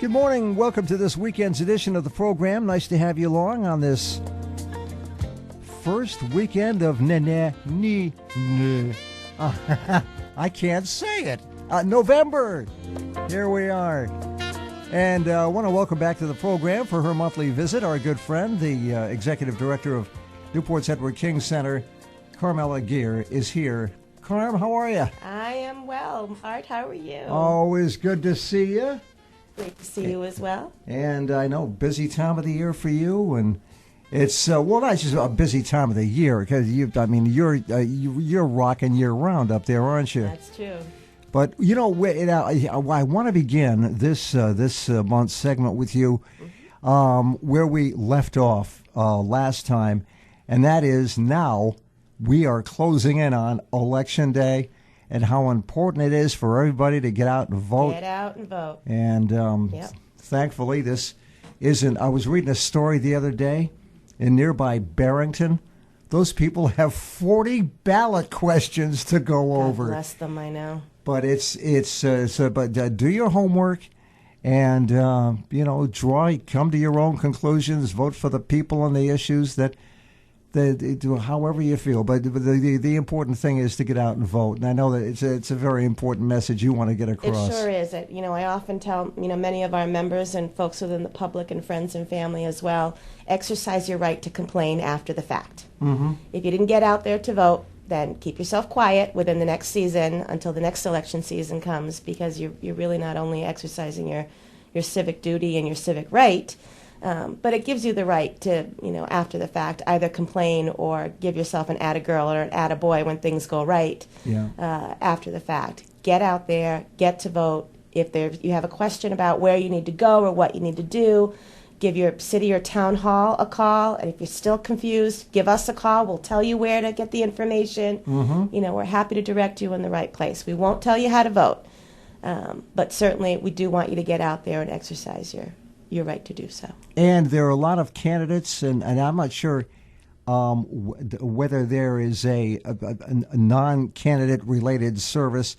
Good morning. Welcome to this weekend's edition of the program. Nice to have you along on this first weekend of I can't say it. November. Here we are. And I want to welcome back to the program for her monthly visit our good friend, the executive director of Newport's Edward King Center, Carmela Gear, is here. Carm, how are you? I am well. Art, how are you? Always good to see you. Great to see you as well. And I know, busy time of the year for you, and it's well, not just a busy time of the year because you're rocking year round up there, aren't you? That's true. But you know, I want to begin this month's segment with you where we left off last time, and that is now we are closing in on Election Day. And how important it is for everybody to get out and vote. Get out and vote. And thankfully, this isn't. I was reading a story the other day in nearby Barrington. Those people have 40 ballot questions to go over. God bless them, I know. But but do your homework, and come to your own conclusions. Vote for the people and the issues that. However you feel, but the important thing is to get out and vote. And I know that it's a very important message you want to get across. It sure is. I often tell many of our members and folks within the public and friends and family as well, exercise your right to complain after the fact. Mm-hmm. If you didn't get out there to vote, then keep yourself quiet within the next season until the next election season comes, because you're really not only exercising your civic duty and your civic right. But it gives you the right to, after the fact, either complain or give yourself an atta-girl or an atta-boy when things go right after the fact. Get out there, get to vote. If you have a question about where you need to go or what you need to do, give your city or town hall a call. And if you're still confused, give us a call. We'll tell you where to get the information. Mm-hmm. We're happy to direct you in the right place. We won't tell you how to vote, but certainly we do want you to get out there and exercise your right to do so. And there are a lot of candidates, and I'm not sure whether there is a non-candidate related service,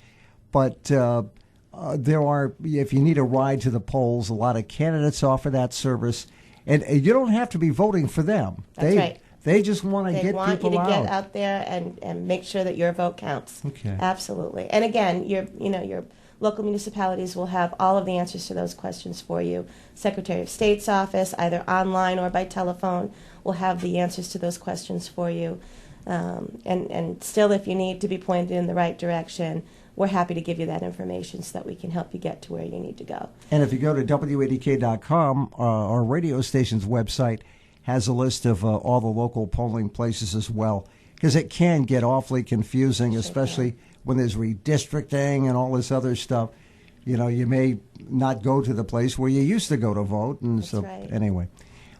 but there are, if you need a ride to the polls, a lot of candidates offer that service, and you don't have to be voting for them. That's right. They just want to get people out. They want you to get out there and make sure that your vote counts. Okay. Absolutely. And again, your local municipalities will have all of the answers to those questions for you. Secretary of State's office, either online or by telephone, will have the answers to those questions for you. And still, if you need to be pointed in the right direction, we're happy to give you that information so that we can help you get to where you need to go. And if you go to WADK.com, our radio station's website has a list of all the local polling places as well, because it can get awfully confusing, especially when there's redistricting and all this other stuff. You may not go to the place where you used to go to vote. And That's right. Anyway.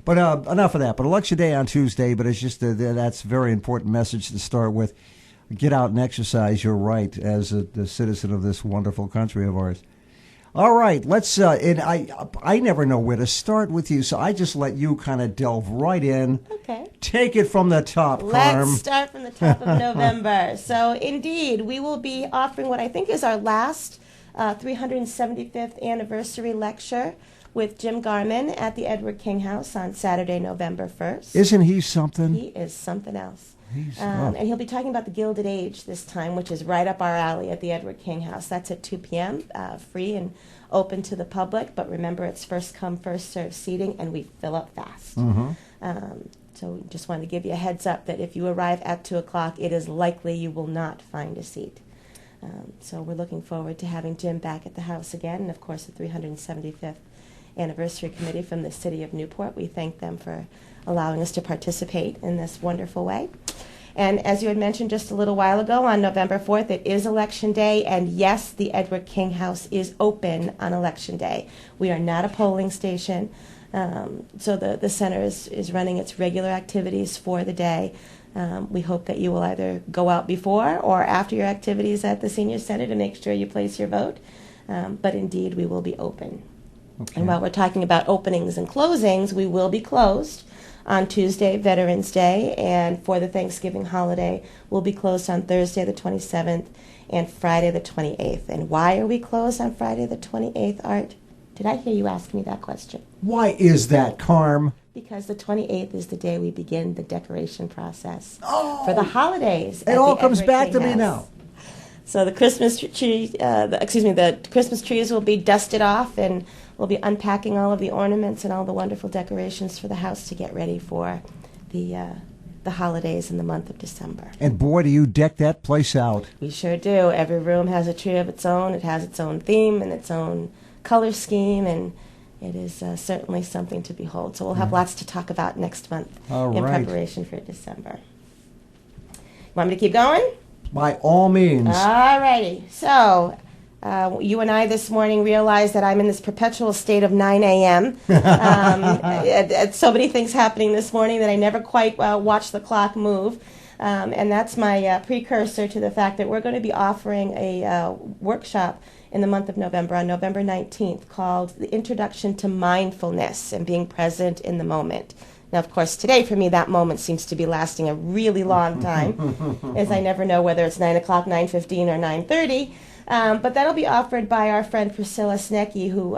But enough of that. But Election Day on Tuesday, but it's just that's a very important message to start with. Get out and exercise your right as a citizen of this wonderful country of ours. All right, let's. And I never know where to start with you, so I just let you kind of delve right in. Okay. Take it from the top, Carm. Let's start from the top of November. So, indeed, we will be offering what I think is our last 375th anniversary lecture with Jim Garman at the Edward King House on Saturday, November 1st. Isn't he something? He is something else. And he'll be talking about the Gilded Age this time, which is right up our alley at the Edward King House. That's at 2 p.m., free and open to the public. But remember, it's first come, first served seating, and we fill up fast. Mm-hmm. So we just want to give you a heads up that if you arrive at 2 o'clock, it is likely you will not find a seat. So we're looking forward to having Jim back at the house again. And, of course, the 375th Anniversary Committee from the City of Newport. We thank them for allowing us to participate in this wonderful way. And as you had mentioned just a little while ago, on November 4th, it is Election Day, and yes, the Edward King House is open on Election Day. We are not a polling station, so the center is running its regular activities for the day. We hope that you will either go out before or after your activities at the Senior Center to make sure you place your vote, but indeed we will be open. Okay. And while we're talking about openings and closings, we will be closed on Tuesday, Veterans Day, and for the Thanksgiving holiday, we'll be closed on Thursday the 27th and Friday the 28th. And why are we closed on Friday the 28th, Art? Did I hear you ask me that question? Why is that, Carm? Because the 28th is the day we begin the decoration process for the holidays. It all comes back to me now. So the Christmas tree, the Christmas trees will be dusted off, and we'll be unpacking all of the ornaments and all the wonderful decorations for the house to get ready for the holidays in the month of December. And boy, do you deck that place out. We sure do. Every room has a tree of its own. It has its own theme and its own color scheme, and it is certainly something to behold. So we'll have lots to talk about next month in preparation for December. Want me to keep going? By all means. All righty. So you and I this morning realized that I'm in this perpetual state of 9 a.m. So many things happening this morning that I never quite watched the clock move. And that's my precursor to the fact that we're going to be offering a workshop in the month of November, on November 19th, called The Introduction to Mindfulness and Being Present in the Moment. Now, of course, today for me that moment seems to be lasting a really long time, as I never know whether it's 9 o'clock, 9:15, or 9:30. But that'll be offered by our friend Priscilla Snecki, who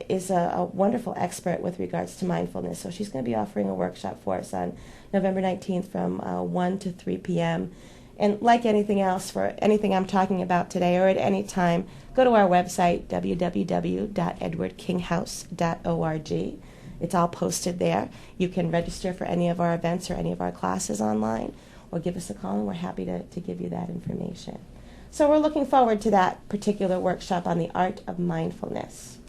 is a wonderful expert with regards to mindfulness. So she's going to be offering a workshop for us on November 19th from 1 to 3 p.m. And like anything else, for anything I'm talking about today or at any time, go to our website, www.edwardkinghouse.org. It's all posted there. You can register for any of our events or any of our classes online, or give us a call, and we're happy to give you that information. So we're looking forward to that particular workshop on the art of mindfulness.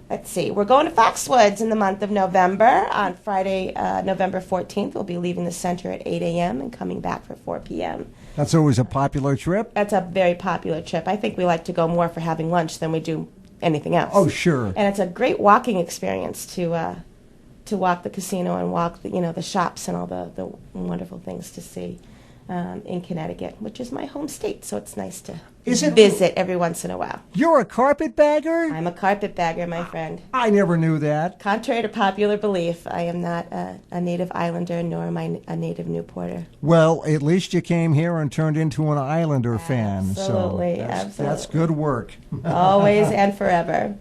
Let's see. We're going to Foxwoods in the month of November. On Friday, November 14th, we'll be leaving the center at 8 a.m. and coming back for 4 p.m. That's always a popular trip? That's a very popular trip. I think we like to go more for having lunch than we do anything else. Oh, sure. And it's a great walking experience to walk the casino and walk the shops and all the wonderful things to see in Connecticut, which is my home state. So it's nice to visit every once in a while. You're a carpetbagger? I'm a carpetbagger, my friend. I never knew that. Contrary to popular belief, I am not a native islander, nor am I a native Newporter. Well, at least you came here and turned into an Islander fan. Absolutely, so absolutely. That's good work. Always and forever.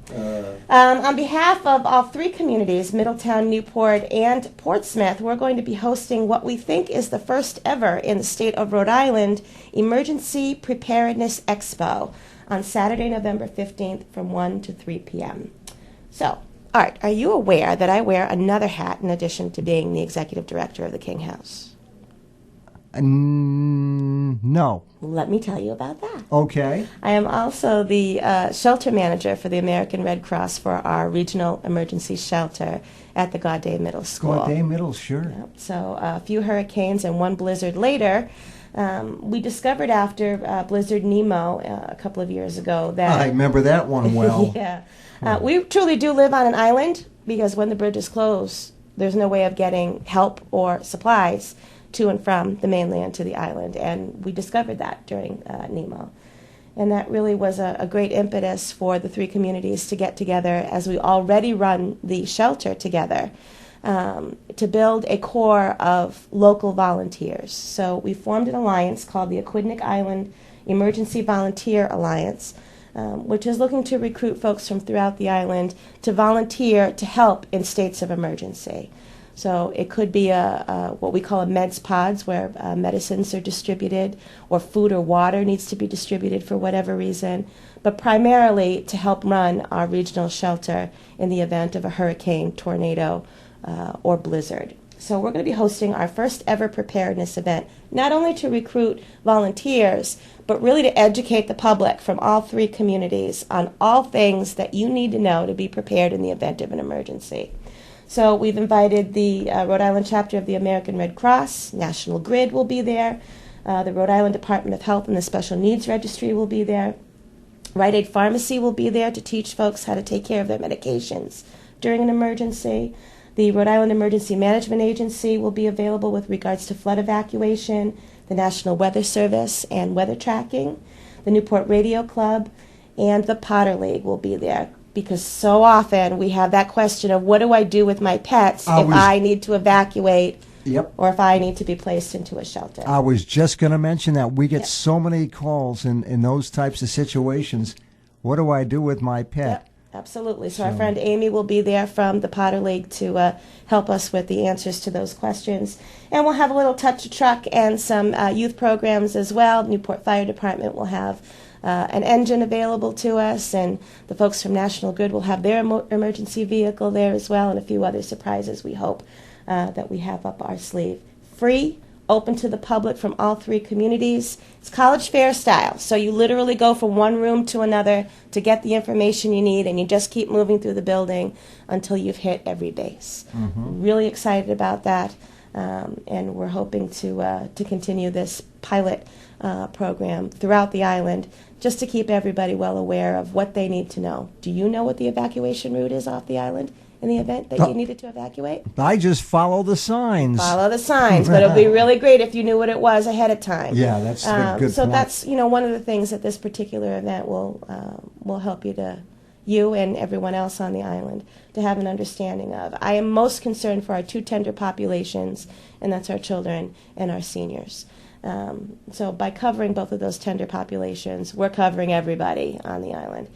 On behalf of all three communities, Middletown, Newport, and Portsmouth, we're going to be hosting what we think is the first ever in the state of Rhode Island Emergency Preparedness Expo on Saturday, November 15th from 1 to 3 p.m. So, Art, are you aware that I wear another hat in addition to being the executive director of the King House? No. Let me tell you about that. Okay. I am also the shelter manager for the American Red Cross for our regional emergency shelter at the Gaudet Middle School. Gaudet Middle, sure. Yep. So a few hurricanes and one blizzard later, we discovered after Blizzard Nemo a couple of years ago that... I remember that one well. Yeah. We truly do live on an island, because when the bridges close, there's no way of getting help or supplies to and from the mainland to the island. And we discovered that during Nemo. And that really was a great impetus for the three communities to get together, as we already run the shelter together, to build a core of local volunteers. So we formed an alliance called the Aquidneck Island Emergency Volunteer Alliance, which is looking to recruit folks from throughout the island to volunteer to help in states of emergency. So it could be what we call a meds pods, where medicines are distributed, or food or water needs to be distributed for whatever reason, but primarily to help run our regional shelter in the event of a hurricane, tornado, or blizzard. So we're going to be hosting our first ever preparedness event, not only to recruit volunteers, but really to educate the public from all three communities on all things that you need to know to be prepared in the event of an emergency. So we've invited the Rhode Island chapter of the American Red Cross. National Grid will be there. The Rhode Island Department of Health and the Special Needs Registry will be there. Rite Aid Pharmacy will be there to teach folks how to take care of their medications during an emergency. The Rhode Island Emergency Management Agency will be available with regards to flood evacuation, the National Weather Service and weather tracking. The Newport Radio Club and the Potter League will be there, because so often we have that question of, what do I do with my pets if I need to evacuate, or if I need to be placed into a shelter? I was just going to mention that. We get so many calls in those types of situations. What do I do with my pet? Absolutely. So our friend Amy will be there from the Potter League to help us with the answers to those questions. And we'll have a little touch truck and some youth programs as well. Newport Fire Department will have an engine available to us, and the folks from National Grid will have their emergency vehicle there as well, and a few other surprises we hope that we have up our sleeve. Free, open to the public from all three communities. It's college fair style, so you literally go from one room to another to get the information you need, and you just keep moving through the building until you've hit every base. Really excited about that, and we're hoping to continue this pilot program throughout the island, just to keep everybody well aware of what they need to know. Do you know what the evacuation route is off the island in the event that you needed to evacuate? I just follow the signs. Follow the signs, but it would be really great if you knew what it was ahead of time. Yeah, that's a good so point. that's one of the things that this particular event will help you and everyone else on the island to have an understanding of. I am most concerned for our two tender populations, and that's our children and our seniors. So by covering both of those tender populations, we're covering everybody on the island.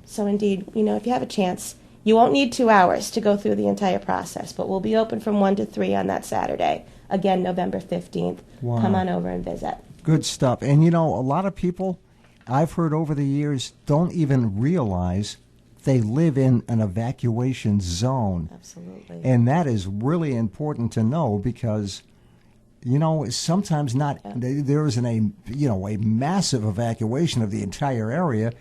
So indeed, if you have a chance, you won't need 2 hours to go through the entire process, but we'll be open from 1 to 3 on that Saturday. Again, November 15th. Wow. Come on over and visit. Good stuff. And a lot of people I've heard over the years don't even realize they live in an evacuation zone. Absolutely. And that is really important to know because sometimes there isn't a massive evacuation of the entire area,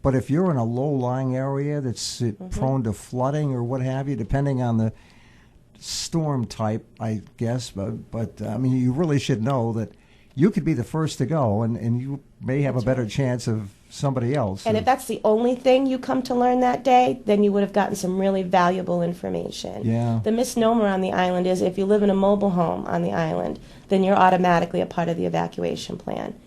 but if you're in a low-lying area that's prone to flooding or what have you, depending on the storm type, I guess, but I mean, you really should know that you could be the first to go, and you may have a better chance of somebody else. And if that's the only thing you come to learn that day, then you would have gotten some really valuable information. Yeah. The misnomer on the island is if you live in a mobile home on the island, then you're automatically a part of the evacuation plan.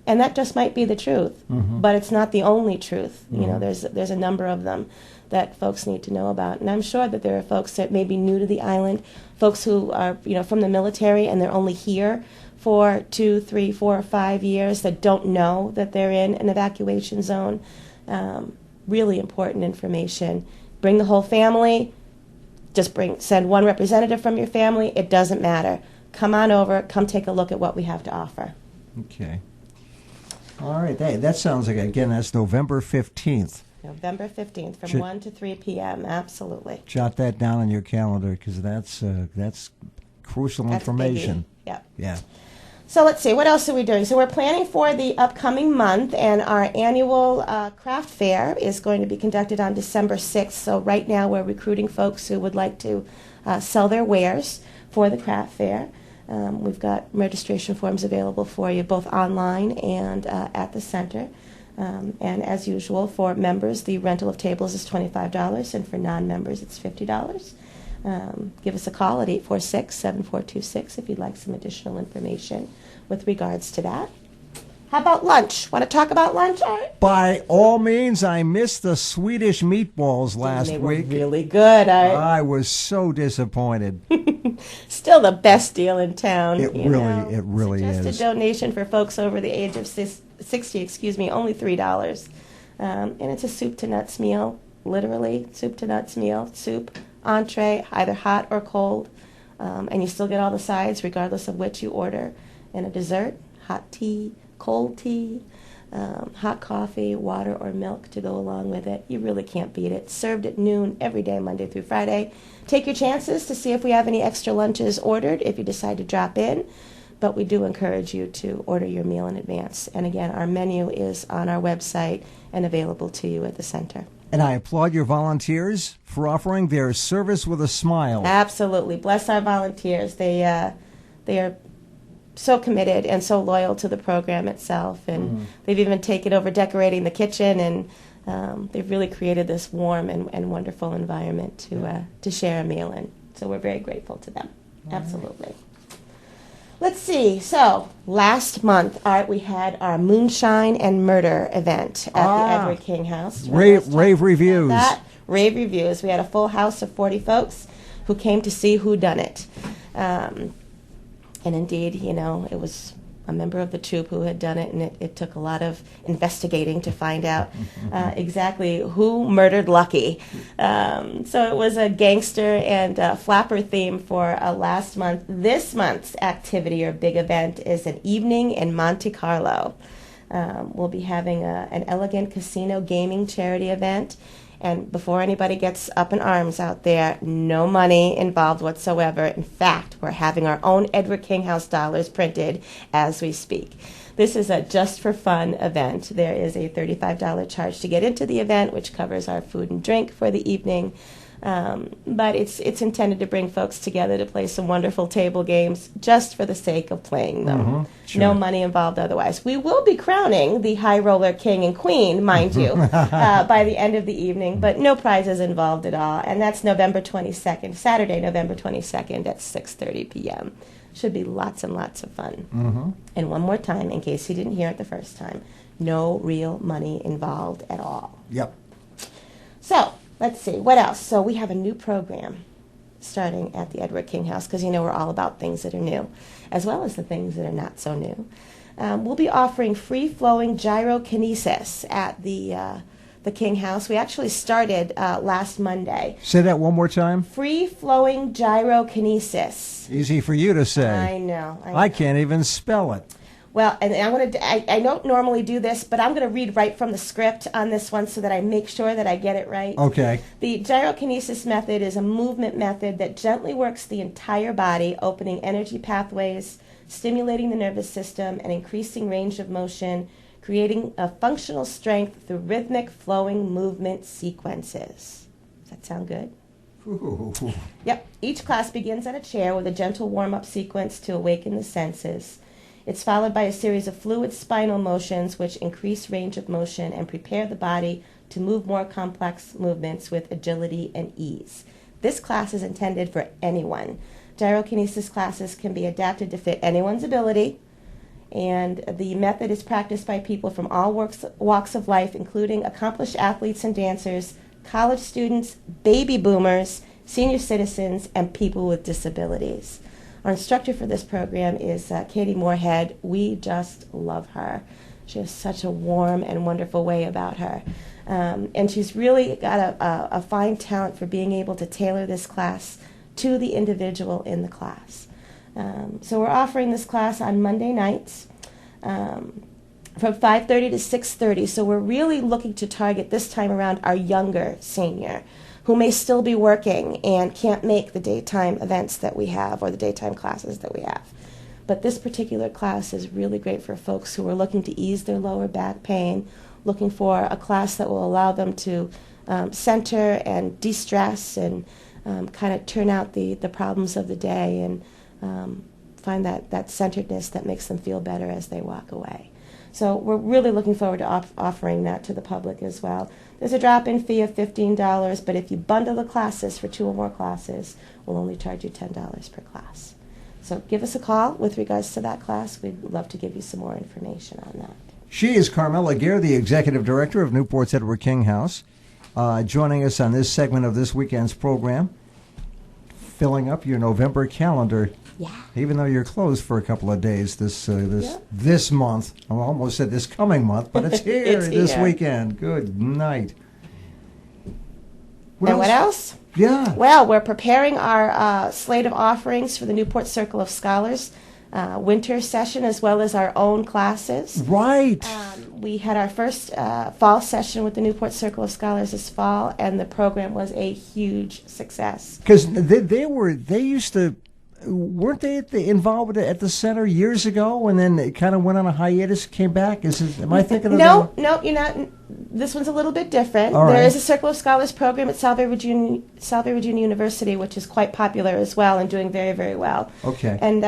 And that just might be the truth, but it's not the only truth. There's a number of them that folks need to know about. And I'm sure that there are folks that may be new to the island, folks who are from the military and they're only here for 2, 3, 4, or 5 years that don't know that they're in an evacuation zone. Really important information. Bring the whole family. Just send one representative from your family. It doesn't matter. Come on over. Come take a look at what we have to offer. Okay. All right. That sounds like, again, that's November 15th. November 15th from 1 to 3 p.m. Absolutely. Jot that down on your calendar because that's crucial information. Yep. Yeah. So let's see, what else are we doing? So we're planning for the upcoming month, and our annual craft fair is going to be conducted on December 6th. So right now we're recruiting folks who would like to sell their wares for the craft fair. We've got registration forms available for you both online and at the center. And as usual, for members, the rental of tables is $25, and for non-members, it's $50. Give us a call at 846-7426 if you'd like some additional information with regards to that. How about lunch? Want to talk about lunch, Art? By all means, I missed the Swedish meatballs last They week. were really good, Art. I was so disappointed. Still the best deal in town. It really is. Suggested donation for folks over the age of 60, only $3. And it's a soup to nuts meal, literally soup to nuts meal, soup, entree, either hot or cold, and you still get all the sides regardless of which you order, and a dessert, hot tea, cold tea, hot coffee, water, or milk to go along with it. You really can't beat it. Served at noon every day, Monday through Friday. Take your chances to see if we have any extra lunches ordered if you decide to drop in, but we do encourage you to order your meal in advance. And again, our menu is on our website and available to you at the center. And I applaud your volunteers for offering their service with a smile. Absolutely. Bless our volunteers. They are so committed and so loyal to the program itself. And they've even taken over decorating the kitchen, and they've really created this warm and wonderful environment to share a meal in. So we're very grateful to them. Absolutely. Let's see. So last month, Art, we had our Moonshine and Murder event at the Edward King House. Rave reviews. Rave reviews. We had a full house of 40 folks who came to see who done it. And indeed, it was a member of the troupe who had done it, and it took a lot of investigating to find out exactly who murdered Lucky. So it was a gangster and flapper theme for last month. This month's activity or big event is an evening in Monte Carlo. We'll be having an elegant casino gaming charity event. And before anybody gets up in arms out there, no money involved whatsoever. In fact, we're having our own Edward King House dollars printed as we speak. This is a just for fun event. There is a $35 charge to get into the event, which covers our food and drink for the evening. But it's intended to bring folks together to play some wonderful table games just for the sake of playing them. Sure. No money involved otherwise. We will be crowning the High Roller King and Queen, mind you, by the end of the evening, but no prizes involved at all. And that's November 22nd, Saturday, November 22nd at 6:30 p.m. Should be lots and lots of fun. And one more time, in case you didn't hear it the first time, no real money involved at all. Yep. So, let's see, what else? So we have a new program starting at the Edward King House, because we're all about things that are new, as well as the things that are not so new. We'll be offering free-flowing gyrokinesis at the King House. We actually started last Monday. Say that one more time. Free-flowing gyrokinesis. Easy for you to say. I know. I can't even spell it. Well, and I don't normally do this, but I'm going to read right from the script on this one so that I make sure that I get it right. Okay. The gyrokinesis method is a movement method that gently works the entire body, opening energy pathways, stimulating the nervous system, and increasing range of motion, creating a functional strength through rhythmic flowing movement sequences. Does that sound good? Ooh. Yep. Each class begins at a chair with a gentle warm-up sequence to awaken the senses. It's followed by a series of fluid spinal motions which increase range of motion and prepare the body to move more complex movements with agility and ease. This class is intended for anyone. Gyrokinesis classes can be adapted to fit anyone's ability, and the method is practiced by people from all walks of life, including accomplished athletes and dancers, college students, baby boomers, senior citizens, and people with disabilities. Our instructor for this program is Katie Moorhead. We just love her. She has such a warm and wonderful way about her. And she's really got a fine talent for being able to tailor this class to the individual in the class. So we're offering this class on Monday nights from 5:30 to 6:30. So we're really looking to target this time around our younger senior, who may still be working and can't make the daytime events that we have or the daytime classes that we have. But this particular class is really great for folks who are looking to ease their lower back pain, looking for a class that will allow them to center and de-stress and kind of turn out the problems of the day and find that centeredness that makes them feel better as they walk away. So we're really looking forward to offering that to the public as well. There's a drop-in fee of $15, but if you bundle the classes for 2 or more classes, we'll only charge you $10 per class. So give us a call with regards to that class. We'd love to give you some more information on that. She is Carmela Gear, the Executive Director of Newport's Edward King House, joining us on this segment of this weekend's program, filling up your November calendar. Yeah. Even though you're closed for a couple of days this month. I almost said this coming month, but it's here this weekend. Good night. What else? Yeah. Well, we're preparing our slate of offerings for the Newport Circle of Scholars winter session as well as our own classes. Right. We had our first fall session with the Newport Circle of Scholars this fall, and the program was a huge success. Because they used to. Weren't they involved at the center years ago, and then it kind of went on a hiatus, came back? Am I thinking of No, you're not. This one's a little bit different. All right. There is a Circle of Scholars program at Salve Regina University, which is quite popular as well and doing very, very well. Okay. And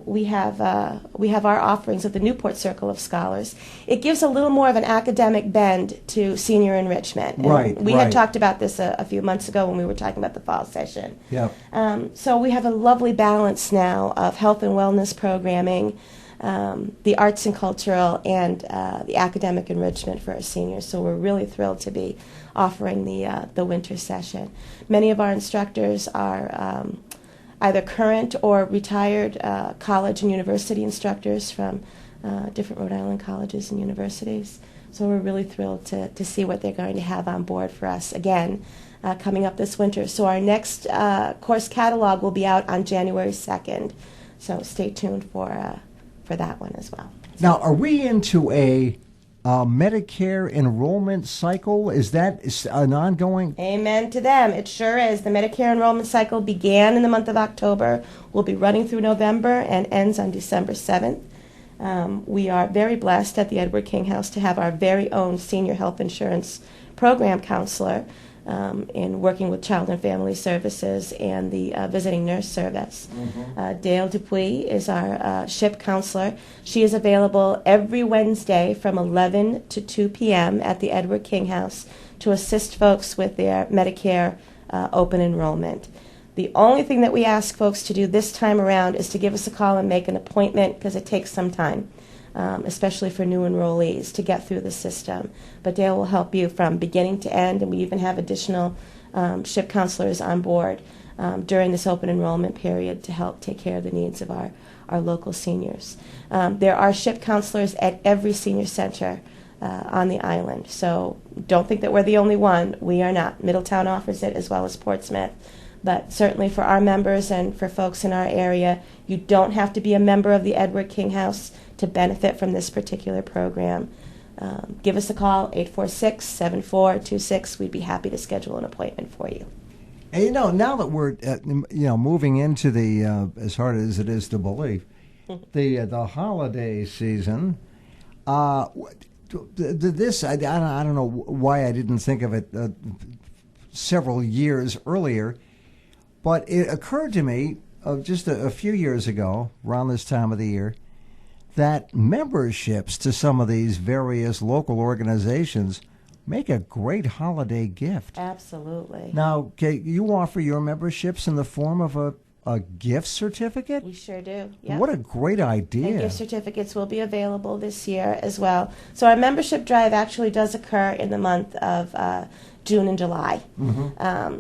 we have our offerings of the Newport Circle of Scholars. It gives a little more of an academic bend to senior enrichment. And right. We had talked about this a few months ago when we were talking about the fall session. Yeah. So we have a lovely balance now of health and wellness programming, the arts and cultural, and the academic enrichment for our seniors. So we're really thrilled to be offering the winter session. Many of our instructors are either current or retired college and university instructors from different Rhode Island colleges and universities. So we're really thrilled to see what they're going to have on board for us again coming up this winter. So our next course catalog will be out on January 2nd. So stay tuned for that one as well. Now, are we into a Medicare enrollment cycle? Is that an ongoing? Amen to them. It sure is. The Medicare enrollment cycle began in the month of October, will be running through November, and ends on December 7th. We are very blessed at the Edward King House to have our very own senior health insurance program counselor in working with Child and Family Services and the Visiting Nurse Service. Dale Dupuis is our SHIP counselor. She is available every Wednesday from 11 to 2 p.m. at the Edward King House to assist folks with their Medicare open enrollment. The only thing that we ask folks to do this time around is to give us a call and make an appointment, because it takes some time, especially for new enrollees, to get through the system. But Dale will help you from beginning to end, and we even have additional SHIP counselors on board during this open enrollment period to help take care of the needs of our local seniors. There are SHIP counselors at every senior center on the island, so don't think that we're the only one. We are not. Middletown offers it, as well as Portsmouth. But certainly for our members and for folks in our area, you don't have to be a member of the Edward King House to benefit from this particular program. Give us a call, 846-7426. We'd be happy to schedule an appointment for you. And now that we're moving into the as hard as it is to believe, the holiday season, this I don't know why I didn't think of it several years earlier. But it occurred to me just a few years ago, around this time of the year, that memberships to some of these various local organizations make a great holiday gift. Absolutely. Now, you offer your memberships in the form of a gift certificate? We sure do. Yep. What a great idea. And gift certificates will be available this year as well. So our membership drive actually does occur in the month of June and July.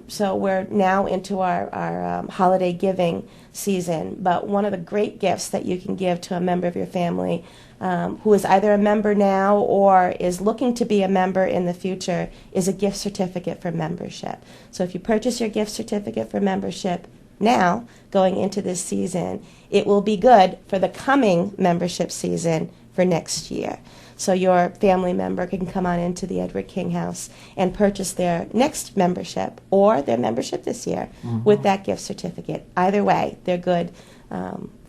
So we're now into our holiday giving season. But one of the great gifts that you can give to a member of your family who is either a member now or is looking to be a member in the future is a gift certificate for membership. So if you purchase your gift certificate for membership now, going into this season, it will be good for the coming membership season for next year. So your family member can come on into the Edward King House and purchase their next membership or their membership this year with that gift certificate. Either way, they're good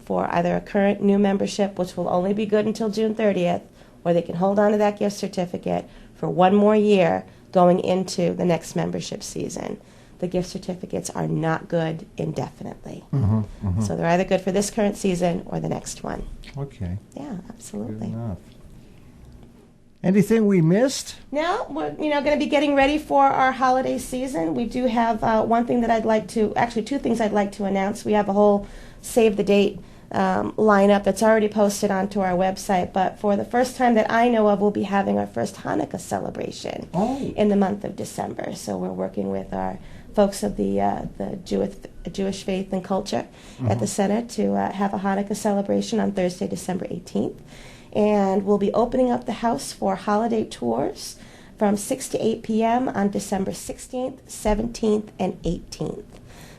for either a current new membership, which will only be good until June 30th, or they can hold on to that gift certificate for one more year going into the next membership season. The gift certificates are not good indefinitely. So they're either good for this current season or the next one. Okay. Yeah, absolutely. Good enough. Anything we missed? No, we're going to be getting ready for our holiday season. We do have one thing that actually two things I'd like to announce. We have a whole save the date lineup that's already posted onto our website, but for the first time that I know of, we'll be having our first Hanukkah celebration in the month of December. So we're working with our folks of the Jewish faith and culture at the center to have a Hanukkah celebration on Thursday, December 18th. And we'll be opening up the house for holiday tours from 6 to 8 p.m. on December 16th, 17th, and 18th,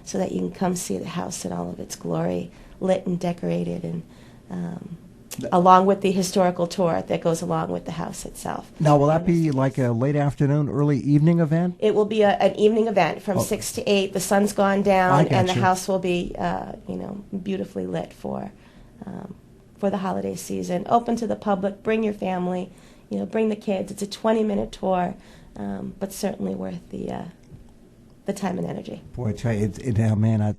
so that you can come see the house in all of its glory, lit and decorated, and along with the historical tour that goes along with the house itself. Now, will that be like a late afternoon, early evening event? It will be an evening event from 6 to 8. The sun's gone down, and the house will be, beautifully lit for the holiday season. Open to the public. Bring your family. Bring the kids. It's a 20-minute tour, but certainly worth the time and energy. Boy, I tell you, man,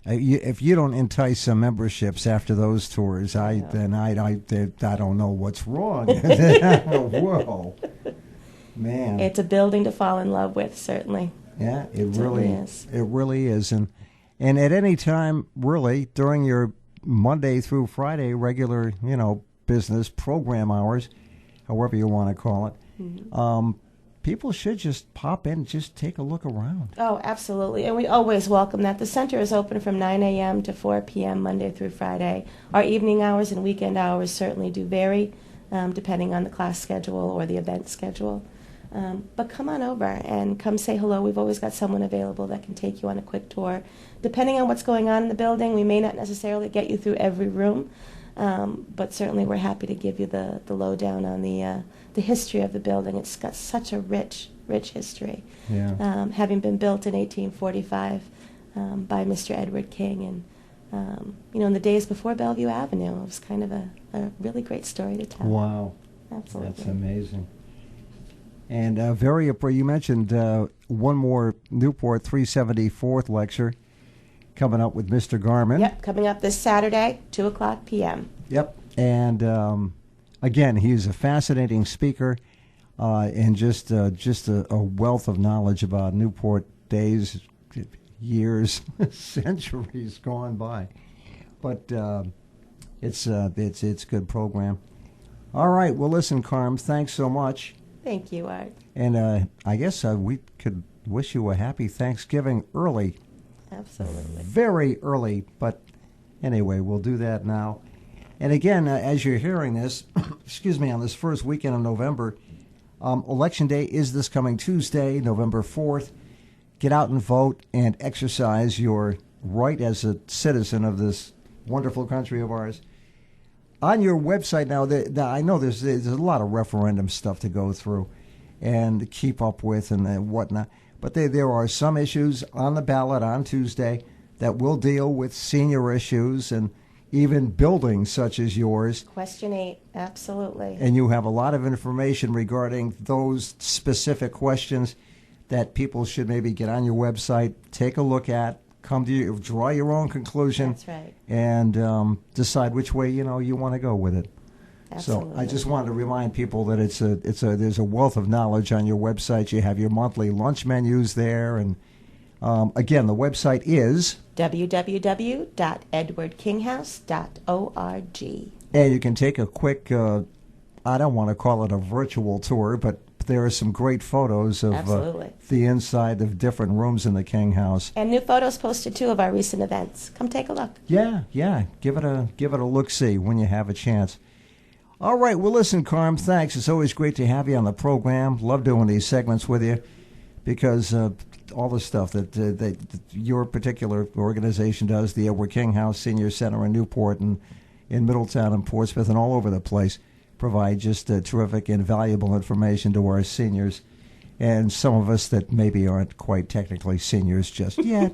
if you don't entice some memberships after those tours, I don't know what's wrong. Whoa, man! It's a building to fall in love with, certainly. Yeah, it really is. It really is, and at any time, really, during your Monday through Friday regular, business program hours, however you want to call it, people should just pop in and just take a look around. Oh, absolutely. And we always welcome that. The center is open from 9 a.m. to 4 p.m. Monday through Friday. Our evening hours and weekend hours certainly do vary, depending on the class schedule or the event schedule. But come on over and come say hello. We've always got someone available that can take you on a quick tour. Depending on what's going on in the building, we may not necessarily get you through every room, but certainly we're happy to give you the lowdown on the history of the building. It's got such a rich history, having been built in 1845 by Mr. Edward King. And, in the days before Bellevue Avenue, it was kind of a really great story to tell. Wow. Absolutely. That's amazing. And you mentioned one more Newport 374th lecture coming up with Mr. Garman. Yep, coming up this Saturday, 2 o'clock p.m. Yep. And again, he's a fascinating speaker and just a wealth of knowledge about Newport days, years, centuries gone by. But it's a good program. All right. Well, listen, Carm, thanks so much. Thank you, Art. And I guess we could wish you a happy Thanksgiving early. Absolutely. Very early, but anyway, we'll do that now. And again, as you're hearing this, excuse me, on this first weekend of November, Election Day is this coming Tuesday, November 4th. Get out and vote and exercise your right as a citizen of this wonderful country of ours. On your website now, I know there's a lot of referendum stuff to go through and keep up with and whatnot, but there are some issues on the ballot on Tuesday that will deal with senior issues and even buildings such as yours. Question 8, absolutely. And you have a lot of information regarding those specific questions that people should maybe get on your website, take a look at, draw your own conclusion. That's right. And decide which way you want to go with it. Absolutely. So I just wanted to remind people that there's a wealth of knowledge on your website. You have your monthly lunch menus there, and again, the website is www.edwardkinghouse.org. And you can take a quick, I don't want to call it a virtual tour, but there are some great photos of the inside of different rooms in the King House. And new photos posted, too, of our recent events. Come take a look. Yeah. Give it a look-see when you have a chance. All right. Well, listen, Carm, thanks. It's always great to have you on the program. Love doing these segments with you because all the stuff that your particular organization does, the Edward King House Senior Center in Newport and in Middletown and Portsmouth and all over the place, provide just terrific and valuable information to our seniors and some of us that maybe aren't quite technically seniors just yet.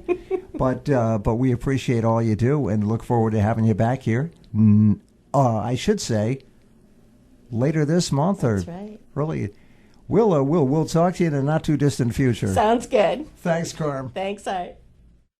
But we appreciate all you do and look forward to having you back here. I should say later this month. That's right. Really, we'll talk to you in a not too distant future. Sounds good. Thanks, Carm. Thanks, Art.